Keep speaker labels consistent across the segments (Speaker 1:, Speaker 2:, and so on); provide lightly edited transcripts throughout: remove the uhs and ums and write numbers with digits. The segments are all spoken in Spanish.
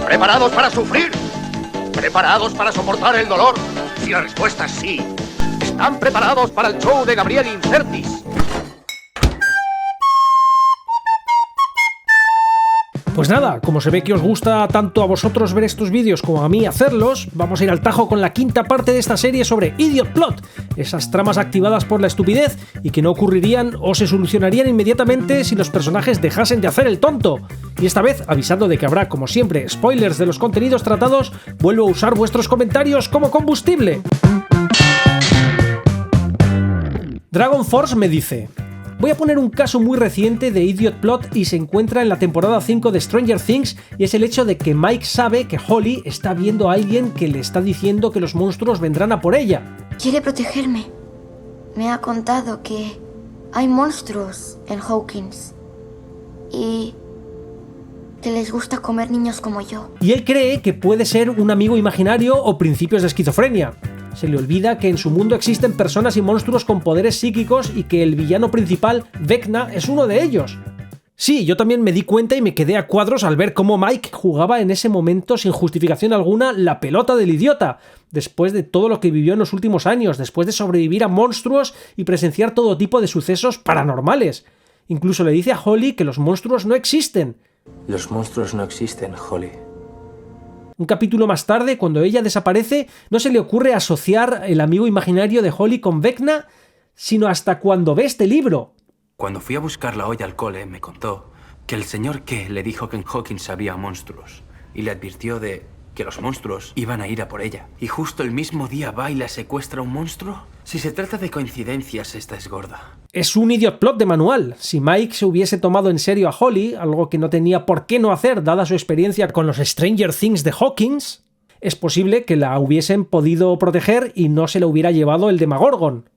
Speaker 1: ¿Preparados para sufrir? ¿Preparados para soportar el dolor? Si la respuesta es sí, ¿están preparados para el show de Gabriel Incertis?
Speaker 2: Pues nada, como se ve que os gusta tanto a vosotros ver estos vídeos como a mí hacerlos, vamos a ir al tajo con la quinta parte de esta serie sobre Idiot Plot, esas tramas activadas por la estupidez y que no ocurrirían o se solucionarían inmediatamente si los personajes dejasen de hacer el tonto. Y esta vez, avisando de que habrá, como siempre, spoilers de los contenidos tratados, vuelvo a usar vuestros comentarios como combustible. Dragon Force me dice: voy a poner un caso muy reciente de Idiot Plot y se encuentra en la temporada 5 de Stranger Things, y es el hecho de que Mike sabe que Holly está viendo a alguien que le está diciendo que los monstruos vendrán a por ella.
Speaker 3: Quiere protegerme. Me ha contado que hay monstruos en Hawkins y que les gusta comer niños como yo.
Speaker 2: Y él cree que puede ser un amigo imaginario o principios de esquizofrenia. Se le olvida que en su mundo existen personas y monstruos con poderes psíquicos y que el villano principal, Vecna, es uno de ellos. Sí, yo también me di cuenta y me quedé a cuadros al ver cómo Mike jugaba en ese momento sin justificación alguna la pelota del idiota, después de todo lo que vivió en los últimos años, después de sobrevivir a monstruos y presenciar todo tipo de sucesos paranormales. Incluso le dice a Holly que los monstruos no existen.
Speaker 4: Los monstruos no existen, Holly.
Speaker 2: Un capítulo más tarde, cuando ella desaparece, no se le ocurre asociar el amigo imaginario de Holly con Vecna, sino hasta cuando ve este libro.
Speaker 5: Cuando fui a buscarla hoy al cole, me contó que el señor K le dijo que en Hawkins había monstruos y le advirtió de que los monstruos iban a ir a por ella. ¿Y justo el mismo día va y la secuestra un monstruo? Si se trata de coincidencias, esta es gorda.
Speaker 2: Es un idiot plot de manual. Si Mike se hubiese tomado en serio a Holly, algo que no tenía por qué no hacer dada su experiencia con los Stranger Things de Hawkins, es posible que la hubiesen podido proteger y no se la hubiera llevado el Demogorgon.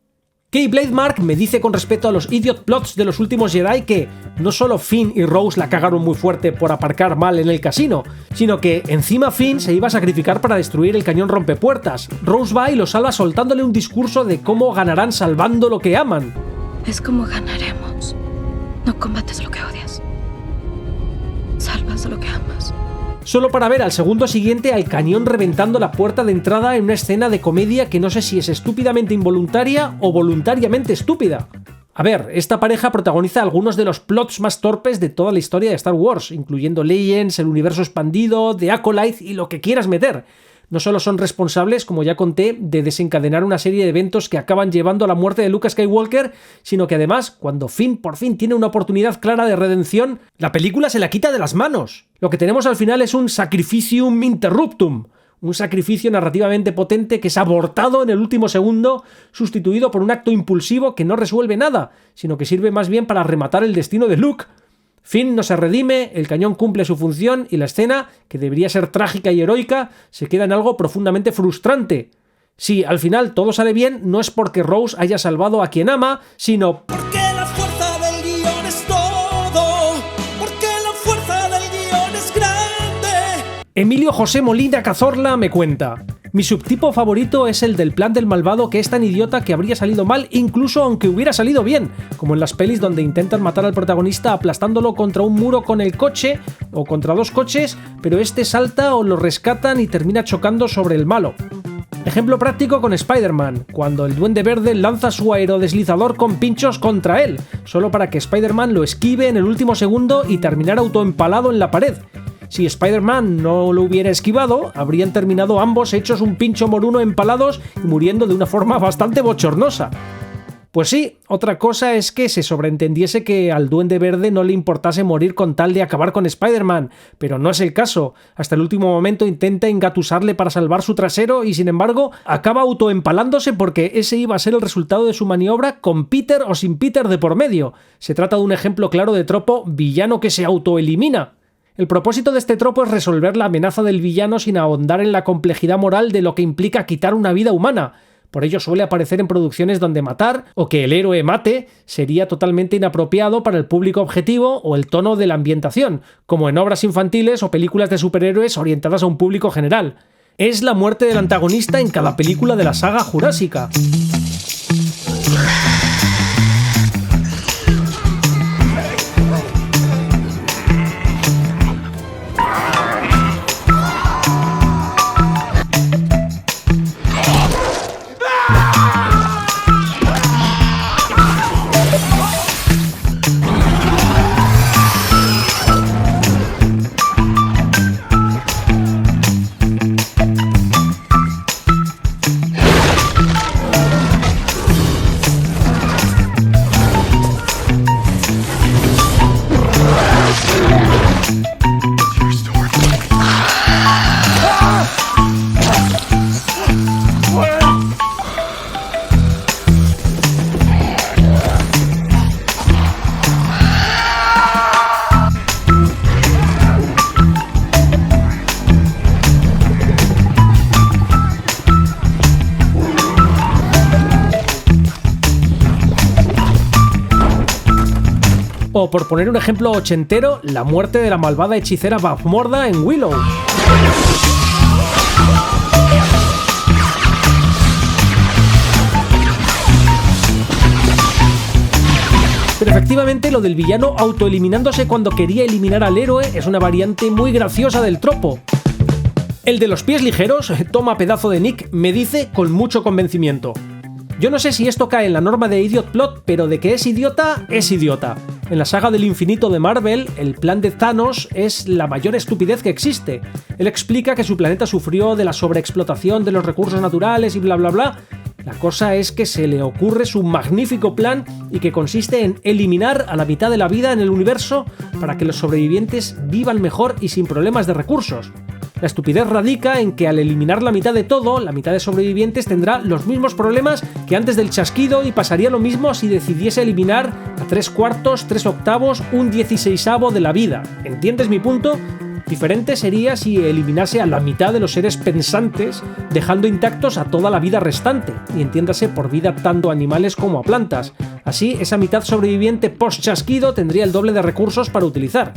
Speaker 2: K-Blade Mark me dice con respecto a los idiot plots de los últimos Jedi que no solo Finn y Rose la cagaron muy fuerte por aparcar mal en el casino, sino que encima Finn se iba a sacrificar para destruir el cañón rompepuertas. Rose va y lo salva soltándole un discurso de cómo ganarán salvando lo que aman.
Speaker 6: Es como ganaremos. No combates lo que odias. Salvas lo que amas.
Speaker 2: Solo para ver al segundo siguiente al cañón reventando la puerta de entrada en una escena de comedia que no sé si es estúpidamente involuntaria o voluntariamente estúpida. A ver, esta pareja protagoniza algunos de los plots más torpes de toda la historia de Star Wars, incluyendo Legends, el universo expandido, The Acolyte y lo que quieras meter. No solo son responsables, como ya conté, de desencadenar una serie de eventos que acaban llevando a la muerte de Luke Skywalker, sino que además, cuando Finn por fin tiene una oportunidad clara de redención, la película se la quita de las manos. Lo que tenemos al final es un sacrificium interruptum, un sacrificio narrativamente potente que es abortado en el último segundo, sustituido por un acto impulsivo que no resuelve nada, sino que sirve más bien para rematar el destino de Luke. Finn no se redime, el cañón cumple su función y la escena, que debería ser trágica y heroica, se queda en algo profundamente frustrante. Si al final todo sale bien, no es porque Rose haya salvado a quien ama, sino
Speaker 7: porque la fuerza del guión es todo, porque la fuerza del guión es grande.
Speaker 2: Emilio José Molina Cazorla me cuenta: mi subtipo favorito es el del plan del malvado que es tan idiota que habría salido mal incluso aunque hubiera salido bien, como en las pelis donde intentan matar al protagonista aplastándolo contra un muro con el coche o contra dos coches, pero este salta o lo rescatan y termina chocando sobre el malo. Ejemplo práctico con Spider-Man, cuando el Duende Verde lanza su aerodeslizador con pinchos contra él, solo para que Spider-Man lo esquive en el último segundo y terminar autoempalado en la pared. Si Spider-Man no lo hubiera esquivado, habrían terminado ambos hechos un pincho moruno empalados y muriendo de una forma bastante bochornosa. Pues sí, otra cosa es que se sobreentendiese que al Duende Verde no le importase morir con tal de acabar con Spider-Man, pero no es el caso. Hasta el último momento intenta engatusarle para salvar su trasero y sin embargo acaba autoempalándose porque ese iba a ser el resultado de su maniobra con Peter o sin Peter de por medio. Se trata de un ejemplo claro de tropo villano que se autoelimina. El propósito de este tropo es resolver la amenaza del villano sin ahondar en la complejidad moral de lo que implica quitar una vida humana. Por ello suele aparecer en producciones donde matar, o que el héroe mate, sería totalmente inapropiado para el público objetivo o el tono de la ambientación, como en obras infantiles o películas de superhéroes orientadas a un público general. Es la muerte del antagonista en cada película de la saga jurásica. O por poner un ejemplo ochentero, la muerte de la malvada hechicera Bavmorda en Willow. Pero efectivamente lo del villano autoeliminándose cuando quería eliminar al héroe es una variante muy graciosa del tropo. El de los pies ligeros, toma pedazo de Nick, me dice con mucho convencimiento: yo no sé si esto cae en la norma de idiot plot, pero de que es idiota, es idiota. En la saga del infinito de Marvel, el plan de Thanos es la mayor estupidez que existe. Él explica que su planeta sufrió de la sobreexplotación de los recursos naturales y bla bla bla. La cosa es que se le ocurre su magnífico plan y que consiste en eliminar a la mitad de la vida en el universo para que los sobrevivientes vivan mejor y sin problemas de recursos. La estupidez radica en que al eliminar la mitad de todo, la mitad de sobrevivientes tendrá los mismos problemas que antes del chasquido y pasaría lo mismo si decidiese eliminar a 3/4, 3/8, 1/16 de la vida. ¿Entiendes mi punto? Diferente sería si eliminase a la mitad de los seres pensantes, dejando intactos a toda la vida restante, y entiéndase por vida tanto a animales como a plantas. Así, esa mitad sobreviviente post-chasquido tendría el doble de recursos para utilizar.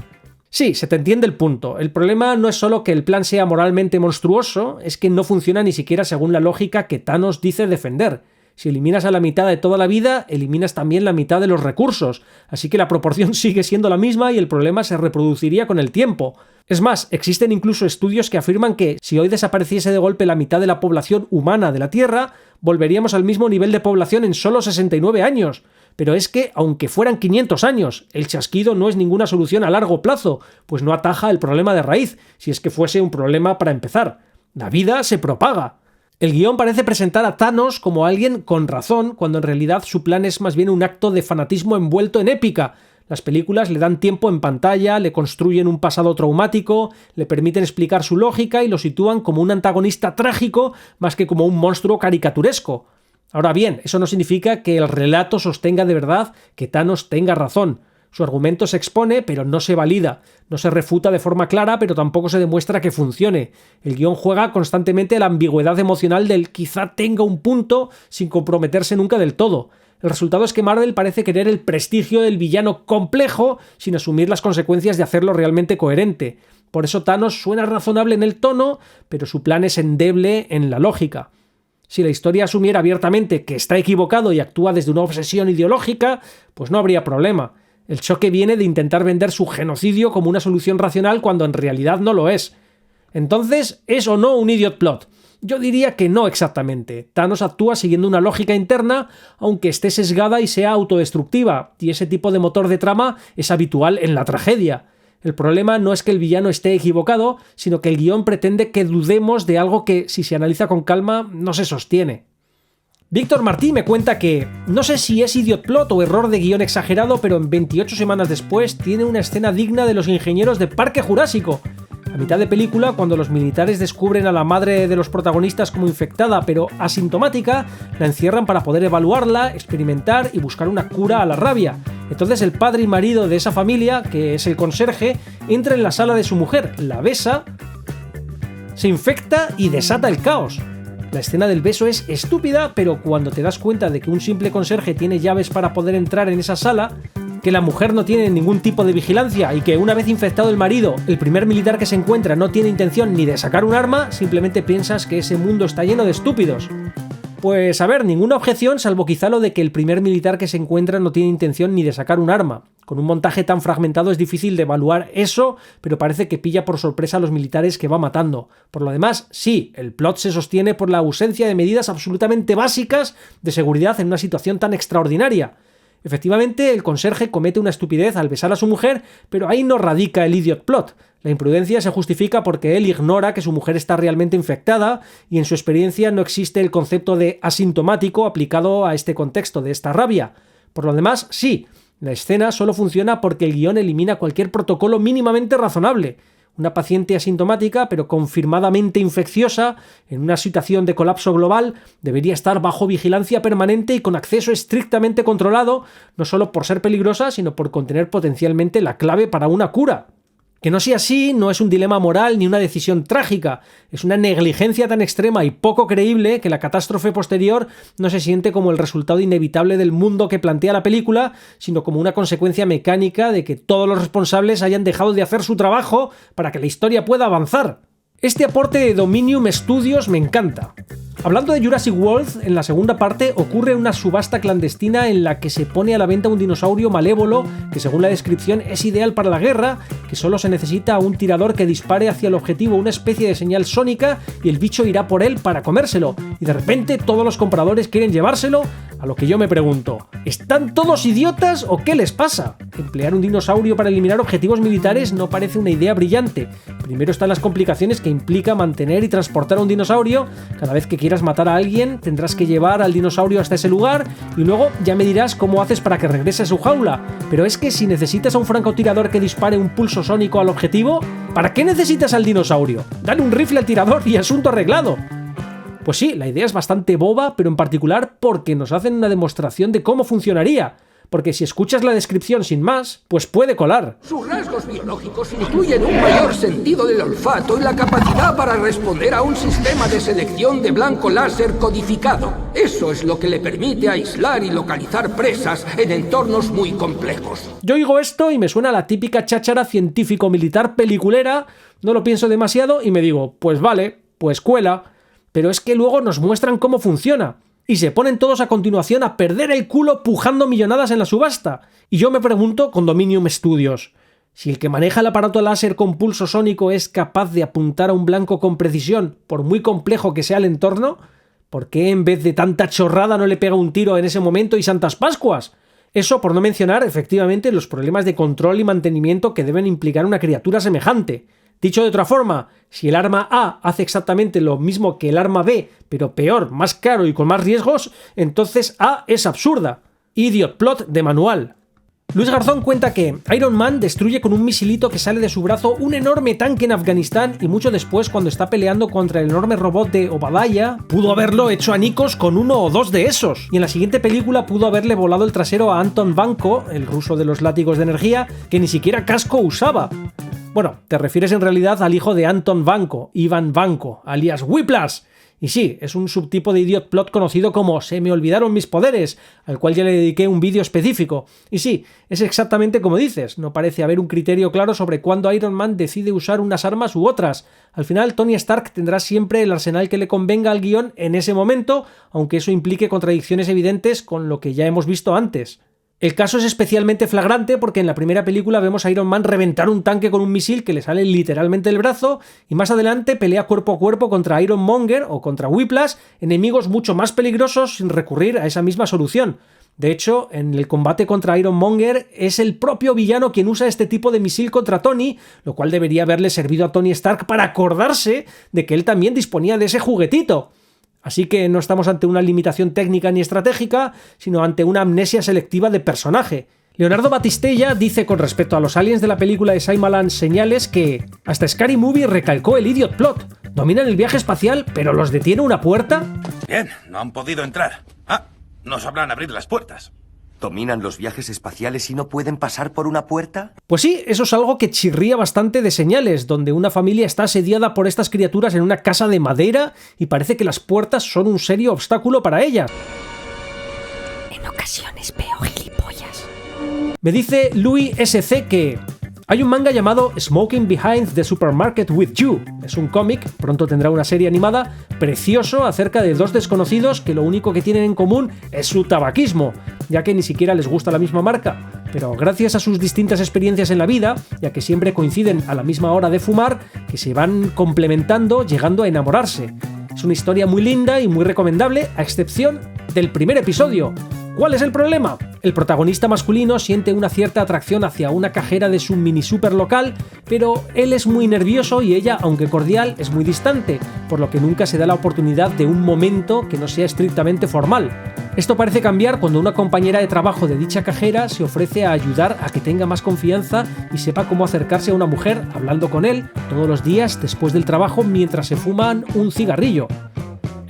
Speaker 2: Sí, se te entiende el punto. El problema no es solo que el plan sea moralmente monstruoso, es que no funciona ni siquiera según la lógica que Thanos dice defender. Si eliminas a la mitad de toda la vida, eliminas también la mitad de los recursos, así que la proporción sigue siendo la misma y el problema se reproduciría con el tiempo. Es más, existen incluso estudios que afirman que si hoy desapareciese de golpe la mitad de la población humana de la Tierra, volveríamos al mismo nivel de población en solo 69 años. Pero es que, aunque fueran 500 años, el chasquido no es ninguna solución a largo plazo, pues no ataja el problema de raíz, si es que fuese un problema para empezar. La vida se propaga. El guión parece presentar a Thanos como alguien con razón, cuando en realidad su plan es más bien un acto de fanatismo envuelto en épica. Las películas le dan tiempo en pantalla, le construyen un pasado traumático, le permiten explicar su lógica y lo sitúan como un antagonista trágico más que como un monstruo caricaturesco. Ahora bien, eso no significa que el relato sostenga de verdad que Thanos tenga razón. Su argumento se expone, pero no se valida. No se refuta de forma clara, pero tampoco se demuestra que funcione. El guión juega constantemente a la ambigüedad emocional del quizá tenga un punto sin comprometerse nunca del todo. El resultado es que Marvel parece querer el prestigio del villano complejo sin asumir las consecuencias de hacerlo realmente coherente. Por eso Thanos suena razonable en el tono, pero su plan es endeble en la lógica. Si la historia asumiera abiertamente que está equivocado y actúa desde una obsesión ideológica, pues no habría problema. El choque viene de intentar vender su genocidio como una solución racional cuando en realidad no lo es. Entonces, ¿es o no un idiot plot? Yo diría que no exactamente. Thanos actúa siguiendo una lógica interna, aunque esté sesgada y sea autodestructiva, y ese tipo de motor de trama es habitual en la tragedia. El problema no es que el villano esté equivocado, sino que el guión pretende que dudemos de algo que, si se analiza con calma, no se sostiene. Víctor Martí me cuenta que no sé si es idiot plot o error de guión exagerado, pero en 28 semanas después tiene una escena digna de los ingenieros de Parque Jurásico. A mitad de película, cuando los militares descubren a la madre de los protagonistas como infectada pero asintomática, la encierran para poder evaluarla, experimentar y buscar una cura a la rabia. Entonces el padre y marido de esa familia, que es el conserje, entra en la sala de su mujer, la besa, se infecta y desata el caos. La escena del beso es estúpida, pero cuando te das cuenta de que un simple conserje tiene llaves para poder entrar en esa sala, que la mujer no tiene ningún tipo de vigilancia y que una vez infectado el marido, el primer militar que se encuentra no tiene intención ni de sacar un arma, simplemente piensas que ese mundo está lleno de estúpidos. Pues a ver, ninguna objeción salvo quizá lo de que el primer militar que se encuentra no tiene intención ni de sacar un arma. Con un montaje tan fragmentado es difícil de evaluar eso, pero parece que pilla por sorpresa a los militares que va matando. Por lo demás, sí, el plot se sostiene por la ausencia de medidas absolutamente básicas de seguridad en una situación tan extraordinaria. Efectivamente, el conserje comete una estupidez al besar a su mujer, pero ahí no radica el idiot plot. La imprudencia se justifica porque él ignora que su mujer está realmente infectada y en su experiencia no existe el concepto de asintomático aplicado a este contexto de esta rabia. Por lo demás, sí, la escena solo funciona porque el guión elimina cualquier protocolo mínimamente razonable. Una paciente asintomática pero confirmadamente infecciosa en una situación de colapso global debería estar bajo vigilancia permanente y con acceso estrictamente controlado, no solo por ser peligrosa, sino por contener potencialmente la clave para una cura. Que no sea así no es un dilema moral ni una decisión trágica, es una negligencia tan extrema y poco creíble que la catástrofe posterior no se siente como el resultado inevitable del mundo que plantea la película, sino como una consecuencia mecánica de que todos los responsables hayan dejado de hacer su trabajo para que la historia pueda avanzar. Este aporte de Dominion Studios me encanta. Hablando de Jurassic World, en la segunda parte ocurre una subasta clandestina en la que se pone a la venta un dinosaurio malévolo que, según la descripción, es ideal para la guerra, que solo se necesita un tirador que dispare hacia el objetivo una especie de señal sónica y el bicho irá por él para comérselo. Y de repente todos los compradores quieren llevárselo, a lo que yo me pregunto, ¿están todos idiotas o qué les pasa? Emplear un dinosaurio para eliminar objetivos militares no parece una idea brillante. Primero están las complicaciones que implica mantener y transportar a un dinosaurio. Cada vez que quieras matar a alguien tendrás que llevar al dinosaurio hasta ese lugar y luego ya me dirás cómo haces para que regrese a su jaula. Pero es que si necesitas a un francotirador que dispare un pulso sónico al objetivo, ¿para qué necesitas al dinosaurio? Dale un rifle al tirador y asunto arreglado. Pues sí, la idea es bastante boba, pero en particular porque nos hacen una demostración de cómo funcionaría. Porque si escuchas la descripción sin más, pues puede colar.
Speaker 1: Sus rasgos biológicos incluyen un mayor sentido del olfato y la capacidad para responder a un sistema de selección de blanco láser codificado. Eso es lo que le permite aislar y localizar presas en entornos muy complejos.
Speaker 2: Yo oigo esto y me suena a la típica cháchara científico-militar peliculera, no lo pienso demasiado y me digo, pues vale, pues cuela. Pero es que luego nos muestran cómo funciona. Y se ponen todos a continuación a perder el culo pujando millonadas en la subasta. Y yo me pregunto con Dominion Studios, si el que maneja el aparato láser con pulso sónico es capaz de apuntar a un blanco con precisión, por muy complejo que sea el entorno, ¿por qué en vez de tanta chorrada no le pega un tiro en ese momento y Santas Pascuas? Eso por no mencionar, efectivamente, los problemas de control y mantenimiento que deben implicar una criatura semejante. Dicho de otra forma, si el arma A hace exactamente lo mismo que el arma B, pero peor, más caro y con más riesgos, entonces A es absurda. Idiot plot de manual. Luis Garzón cuenta que Iron Man destruye con un misilito que sale de su brazo un enorme tanque en Afganistán y mucho después, cuando está peleando contra el enorme robot de Obadiah, pudo haberlo hecho anicos con uno o dos de esos. Y en la siguiente película pudo haberle volado el trasero a Anton Vanko, el ruso de los látigos de energía, que ni siquiera casco usaba. Bueno, te refieres en realidad al hijo de Anton Vanko, Ivan Vanko, alias Whiplash. Y sí, es un subtipo de idiot plot conocido como "se me olvidaron mis poderes", al cual ya le dediqué un vídeo específico. Y sí, es exactamente como dices, no parece haber un criterio claro sobre cuándo Iron Man decide usar unas armas u otras. Al final, Tony Stark tendrá siempre el arsenal que le convenga al guión en ese momento, aunque eso implique contradicciones evidentes con lo que ya hemos visto antes. El caso es especialmente flagrante porque en la primera película vemos a Iron Man reventar un tanque con un misil que le sale literalmente del brazo y más adelante pelea cuerpo a cuerpo contra Ironmonger o contra Whiplash, enemigos mucho más peligrosos, sin recurrir a esa misma solución. De hecho, en el combate contra Ironmonger es el propio villano quien usa este tipo de misil contra Tony, lo cual debería haberle servido a Tony Stark para acordarse de que él también disponía de ese juguetito. Así que no estamos ante una limitación técnica ni estratégica, sino ante una amnesia selectiva de personaje. Leonardo Battistella dice con respecto a los aliens de la película de Shyamalan Señales que hasta Scary Movie recalcó el idiot plot. Dominan el viaje espacial, pero ¿los detiene una puerta?
Speaker 8: Bien, no han podido entrar. No sabrán abrir las puertas.
Speaker 9: ¿Dominan los viajes espaciales y no pueden pasar por una puerta?
Speaker 2: Pues sí, eso es algo que chirría bastante de Señales, donde una familia está asediada por estas criaturas en una casa de madera y parece que las puertas son un serio obstáculo para ellas.
Speaker 6: En ocasiones veo gilipollas.
Speaker 2: Me dice Louis SC que hay un manga llamado Smoking Behind the Supermarket with You. Es un cómic, pronto tendrá una serie animada, precioso acerca de dos desconocidos que lo único que tienen en común es su tabaquismo, ya que ni siquiera les gusta la misma marca. Pero gracias a sus distintas experiencias en la vida, ya que siempre coinciden a la misma hora de fumar, que se van complementando llegando a enamorarse. Es una historia muy linda y muy recomendable, a excepción del primer episodio. ¿Cuál es el problema? El protagonista masculino siente una cierta atracción hacia una cajera de su mini super local, pero él es muy nervioso y ella, aunque cordial, es muy distante, por lo que nunca se da la oportunidad de un momento que no sea estrictamente formal. Esto parece cambiar cuando una compañera de trabajo de dicha cajera se ofrece a ayudar a que tenga más confianza y sepa cómo acercarse a una mujer hablando con él todos los días después del trabajo mientras se fuman un cigarrillo.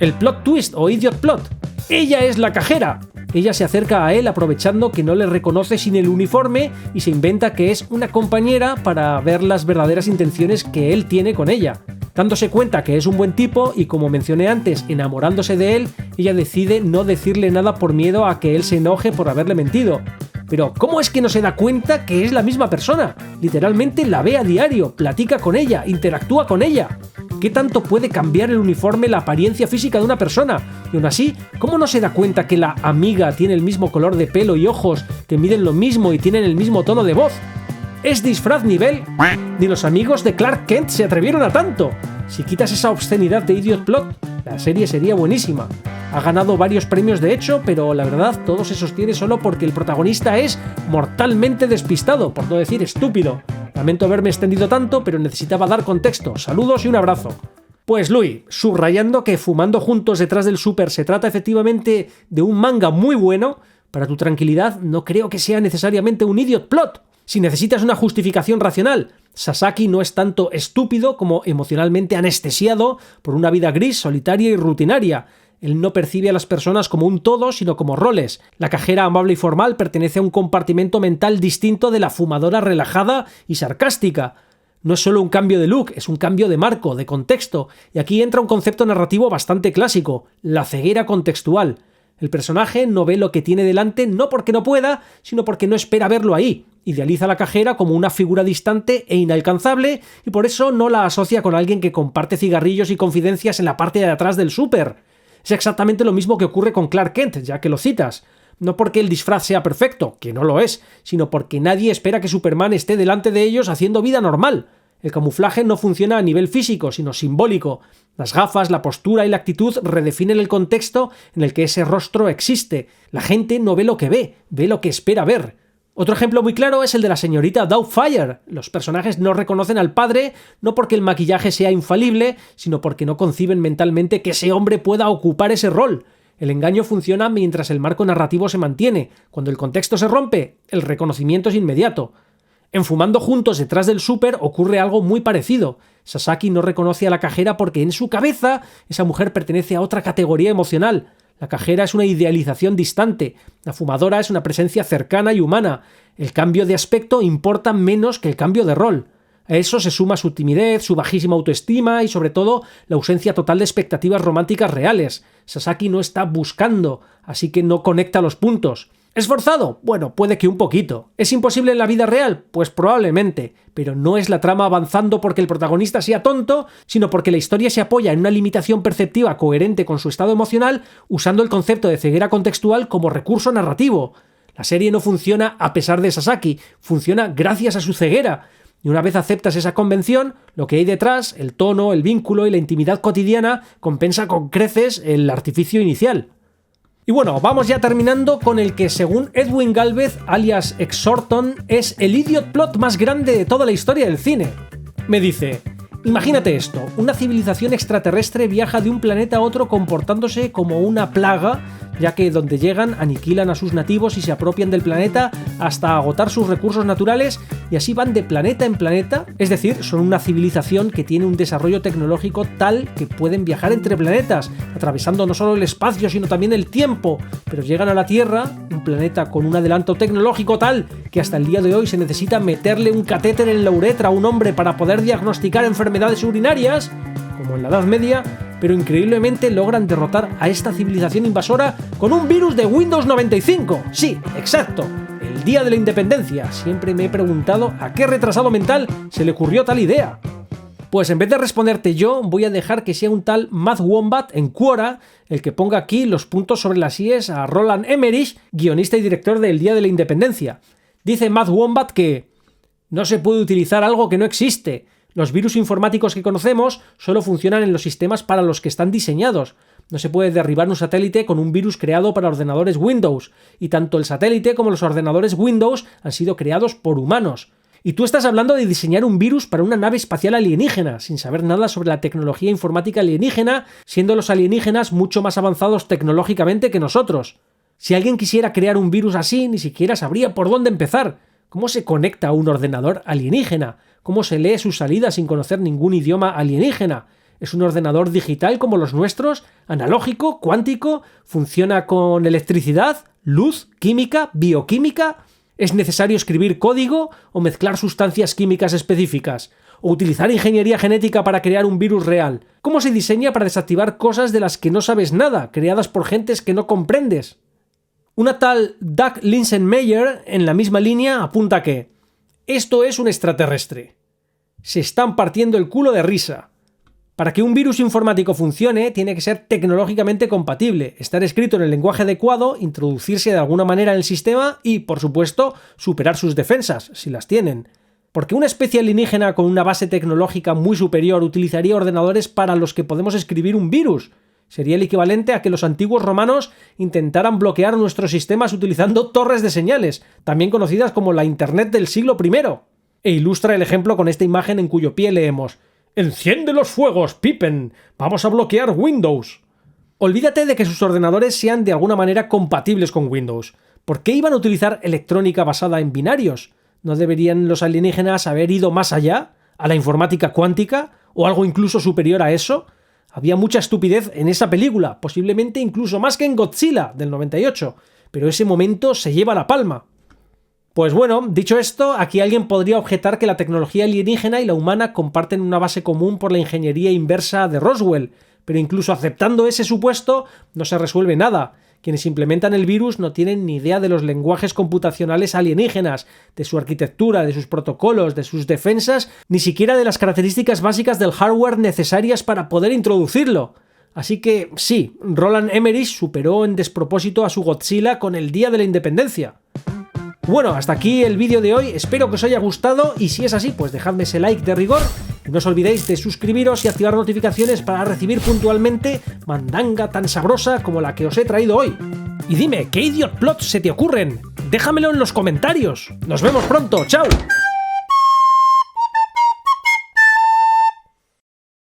Speaker 2: El plot twist o idiot plot. ¡Ella es la cajera! Ella se acerca a él aprovechando que no le reconoce sin el uniforme y se inventa que es una compañera para ver las verdaderas intenciones que él tiene con ella. Dándose cuenta que es un buen tipo y, como mencioné antes, enamorándose de él, ella decide no decirle nada por miedo a que él se enoje por haberle mentido. Pero ¿cómo es que no se da cuenta que es la misma persona? Literalmente la ve a diario, platica con ella, interactúa con ella. ¿Qué tanto puede cambiar el uniforme la apariencia física de una persona? Y aún así, ¿cómo no se da cuenta que la amiga tiene el mismo color de pelo y ojos, que miden lo mismo y tienen el mismo tono de voz? Es disfraz nivel... Ni los amigos de Clark Kent se atrevieron a tanto. Si quitas esa obscenidad de Idiot Plot, la serie sería buenísima. Ha ganado varios premios de hecho, pero la verdad todo se sostiene solo porque el protagonista es mortalmente despistado, por no decir estúpido. Lamento haberme extendido tanto, pero necesitaba dar contexto. Saludos y un abrazo. Pues Louis, subrayando que Fumando Juntos detrás del súper se trata efectivamente de un manga muy bueno, para tu tranquilidad no creo que sea necesariamente un Idiot Plot. Si necesitas una justificación racional, Sasaki no es tanto estúpido como emocionalmente anestesiado por una vida gris, solitaria y rutinaria. Él no percibe a las personas como un todo, sino como roles. La cajera amable y formal pertenece a un compartimento mental distinto de la fumadora relajada y sarcástica. No es solo un cambio de look, es un cambio de marco, de contexto. Y aquí entra un concepto narrativo bastante clásico, la ceguera contextual. El personaje no ve lo que tiene delante no porque no pueda, sino porque no espera verlo ahí. Idealiza a la cajera como una figura distante e inalcanzable y por eso no la asocia con alguien que comparte cigarrillos y confidencias en la parte de atrás del súper. Es exactamente lo mismo que ocurre con Clark Kent, ya que lo citas. No porque el disfraz sea perfecto, que no lo es, sino porque nadie espera que Superman esté delante de ellos haciendo vida normal. El camuflaje no funciona a nivel físico, sino simbólico. Las gafas, la postura y la actitud redefinen el contexto en el que ese rostro existe. La gente no ve lo que ve lo que espera ver. Otro ejemplo muy claro es el de la señorita Doubtfire. Los personajes no reconocen al padre no porque el maquillaje sea infalible, sino porque no conciben mentalmente que ese hombre pueda ocupar ese rol. El engaño funciona mientras el marco narrativo se mantiene. Cuando el contexto se rompe, el reconocimiento es inmediato. En Fumando Juntos detrás del súper ocurre algo muy parecido. Sasaki no reconoce a la cajera porque en su cabeza esa mujer pertenece a otra categoría emocional. La cajera es una idealización distante, la fumadora es una presencia cercana y humana. El cambio de aspecto importa menos que el cambio de rol. A eso se suma su timidez, su bajísima autoestima y sobre todo la ausencia total de expectativas románticas reales. Sasaki no está buscando, así que no conecta los puntos. ¿Es forzado? Bueno, puede que un poquito. ¿Es imposible en la vida real? Pues probablemente, pero no es la trama avanzando porque el protagonista sea tonto, sino porque la historia se apoya en una limitación perceptiva coherente con su estado emocional, usando el concepto de ceguera contextual como recurso narrativo. La serie no funciona a pesar de Sasaki, funciona gracias a su ceguera. Y una vez aceptas esa convención, lo que hay detrás, el tono, el vínculo y la intimidad cotidiana, compensa con creces el artificio inicial. Y bueno, vamos ya terminando con el que según Edwin Gálvez, alias Exhorton, es el Idiot Plot más grande de toda la historia del cine. Me dice, imagínate esto, una civilización extraterrestre viaja de un planeta a otro comportándose como una plaga, ya que donde llegan aniquilan a sus nativos y se apropian del planeta hasta agotar sus recursos naturales y así van de planeta en planeta, es decir, son una civilización que tiene un desarrollo tecnológico tal que pueden viajar entre planetas, atravesando no solo el espacio sino también el tiempo, pero llegan a la Tierra, un planeta con un adelanto tecnológico tal que hasta el día de hoy se necesita meterle un catéter en la uretra a un hombre para poder diagnosticar enfermedades urinarias, como en la Edad Media, pero increíblemente logran derrotar a esta civilización invasora con un virus de Windows 95. Sí, exacto, el día de la independencia. Siempre me he preguntado a qué retrasado mental se le ocurrió tal idea. Pues en vez de responderte yo, voy a dejar que sea un tal Matt Wombat en Quora el que ponga aquí los puntos sobre las IES a Roland Emmerich, guionista y director del Día de la Independencia. Dice Matt Wombat que no se puede utilizar algo que no existe. Los virus informáticos que conocemos solo funcionan en los sistemas para los que están diseñados. No se puede derribar un satélite con un virus creado para ordenadores Windows, y tanto el satélite como los ordenadores Windows han sido creados por humanos. Y tú estás hablando de diseñar un virus para una nave espacial alienígena, sin saber nada sobre la tecnología informática alienígena, siendo los alienígenas mucho más avanzados tecnológicamente que nosotros. Si alguien quisiera crear un virus así, ni siquiera sabría por dónde empezar. ¿Cómo se conecta a un ordenador alienígena? ¿Cómo se lee sus salidas sin conocer ningún idioma alienígena? ¿Es un ordenador digital como los nuestros? ¿Analógico? ¿Cuántico? ¿Funciona con electricidad? ¿Luz? ¿Química? ¿Bioquímica? ¿Es necesario escribir código o mezclar sustancias químicas específicas? ¿O utilizar ingeniería genética para crear un virus real? ¿Cómo se diseña para desactivar cosas de las que no sabes nada, creadas por gentes que no comprendes? Una tal Doug Linsenmeyer, en la misma línea, apunta que esto es un extraterrestre. Se están partiendo el culo de risa. Para que un virus informático funcione, tiene que ser tecnológicamente compatible, estar escrito en el lenguaje adecuado, introducirse de alguna manera en el sistema y, por supuesto, superar sus defensas, si las tienen. Porque una especie alienígena con una base tecnológica muy superior utilizaría ordenadores para los que podemos escribir un virus. Sería el equivalente a que los antiguos romanos intentaran bloquear nuestros sistemas utilizando torres de señales, también conocidas como la Internet del siglo I. E ilustra el ejemplo con esta imagen en cuyo pie leemos: «Enciende los fuegos, Pippen. Vamos a bloquear Windows». Olvídate de que sus ordenadores sean de alguna manera compatibles con Windows. ¿Por qué iban a utilizar electrónica basada en binarios? ¿No deberían los alienígenas haber ido más allá? ¿A la informática cuántica? ¿O algo incluso superior a eso? Había mucha estupidez en esa película, posiblemente incluso más que en Godzilla, del 98, pero ese momento se lleva la palma. Pues bueno, dicho esto, aquí alguien podría objetar que la tecnología alienígena y la humana comparten una base común por la ingeniería inversa de Roswell, pero incluso aceptando ese supuesto, no se resuelve nada. Quienes implementan el virus no tienen ni idea de los lenguajes computacionales alienígenas, de su arquitectura, de sus protocolos, de sus defensas, ni siquiera de las características básicas del hardware necesarias para poder introducirlo. Así que sí, Roland Emmerich superó en despropósito a su Godzilla con el Día de la Independencia. Bueno, hasta aquí el vídeo de hoy, espero que os haya gustado y si es así, pues dejadme ese like de rigor y no os olvidéis de suscribiros y activar notificaciones para recibir puntualmente mandanga tan sabrosa como la que os he traído hoy. Y dime, ¿qué idiot plots se te ocurren? Déjamelo en los comentarios. Nos vemos pronto, ¡chao!